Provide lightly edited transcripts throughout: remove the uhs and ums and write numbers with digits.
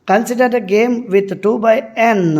Consider a game with 2 by n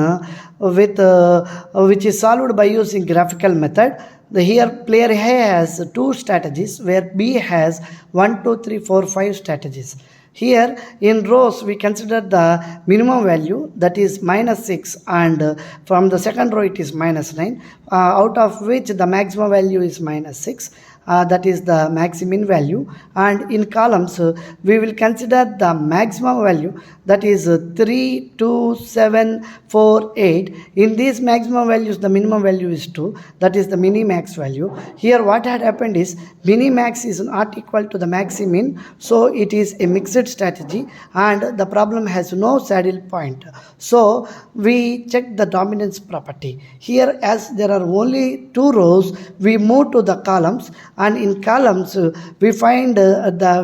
which is solved by using graphical method. Here player A has 2 strategies where B has 1, 2, 3, 4, 5 strategies. Here in rows we consider the minimum value, that is minus 6, and from the second row it is minus 9, out of which the maximum value is minus 6. That is the maximum value, and in columns we will consider the maximum value, that is 3, 2, 7, 4, 8. In these maximum values the minimum value is 2, that is the minimax value. Here what had happened is minimax is not equal to the maximum, so it is a mixed strategy and the problem has no saddle point. So we check the dominance property. Here, as there are only 2 rows, we move to the columns, and in columns we find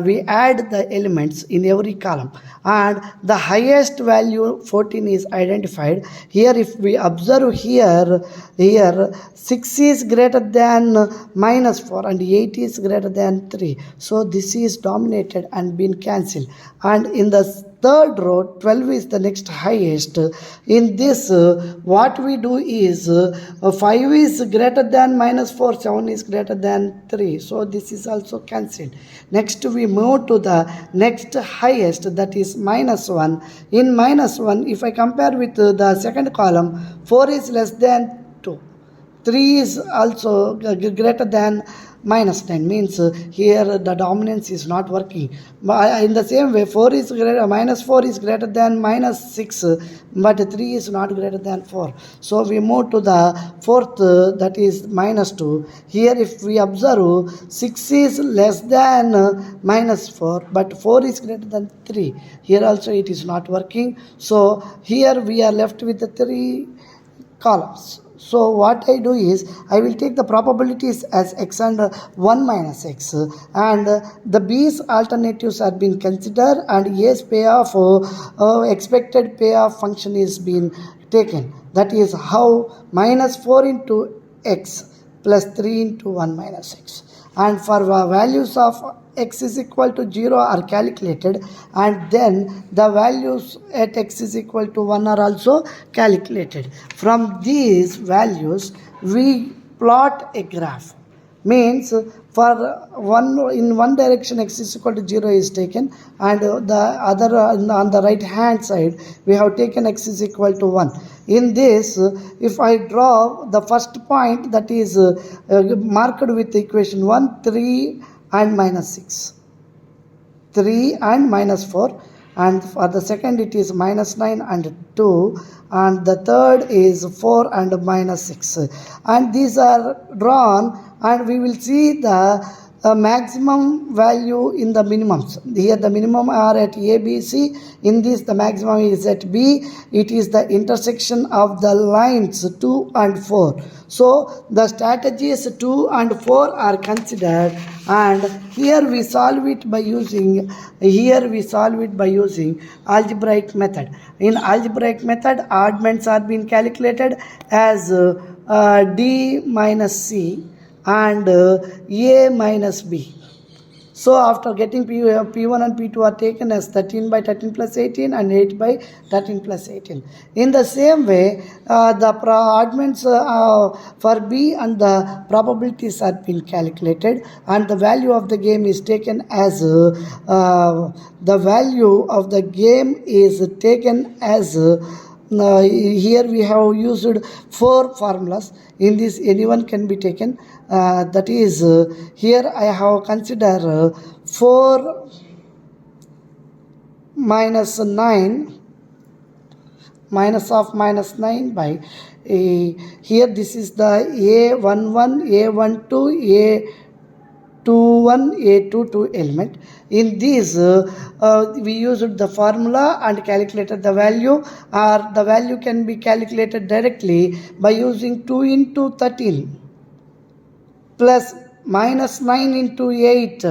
we add the elements in every column, and the highest value 14 is identified. Here if we observe here 6 is greater than minus 4 and 8 is greater than 3, so this is dominated and been cancelled. And in the third row 12 is the next highest. In this what we do is 5 is greater than minus 4, 7 is greater than 3, so this is also cancelled. Next we move to the next highest, that is minus 1. In minus 1, if I compare with the second column, 4 is less than 2, 3 is also greater than minus 9, means here the dominance is not working. In the same way, minus 4 is greater than minus 6, but 3 is not greater than 4. So we move to the fourth, that is minus 2. Here if we observe 6 is less than minus 4, but 4 is greater than 3. Here also it is not working. So here we are left with the 3 columns. So what I do is I will take the probabilities as x and 1 minus x, and the B's alternatives are being considered, and A's payoff expected payoff function is being taken. That is how minus 4 into x plus 3 into 1 minus x. And for values of x is equal to 0 are calculated, and then the values at x is equal to 1 are also calculated. From these values we plot a graph. Means for in one direction x is equal to 0 is taken, and the other on the right hand side we have taken x is equal to 1. In this, if I draw the first point, that is marked with equation 1, 3 and minus 6, 3 and minus 4, and for the second it is minus 9 and 2, and the third is 4 and minus 6, and these are drawn, and we will see the maximum value in the minimums. Here the minimum are at A, B, C. In this the maximum is at B. It is the intersection of the lines 2 and 4. So the strategies 2 and 4 are considered, and here we solve it by using algebraic method. In algebraic method, oddments are being calculated as D minus C and A minus B. So after getting P1 and P2 are taken as 13 by 13 plus 18 and 8 by 13 plus 18. In the same way, the oddments for B and the probabilities are being calculated, and the value of the game is taken as here we have used 4 formulas. In this anyone can be taken. That is here I have considered 4 minus 9 minus of minus 9 by here this is the A11, A12, A21, A22 element. In these we used the formula and calculated the value, or the value can be calculated directly by using 2 into 13 plus minus 9 into 8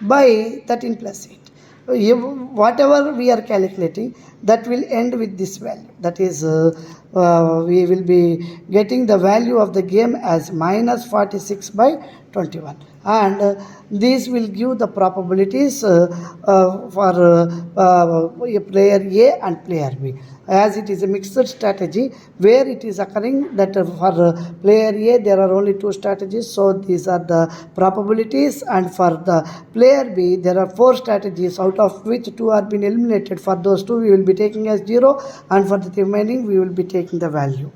by 13 plus 8. Whatever we are calculating, that will end with this value. That is we will be getting the value of the game as minus 46 by 21. and these will give the probabilities for player A and player B. As it is a mixed strategy where it is occurring that for player A there are only two strategies, so these are the probabilities, and for the player B there are four strategies, out of which two are been eliminated. For those two we will be taking as 0, and for the remaining we will be taking the value.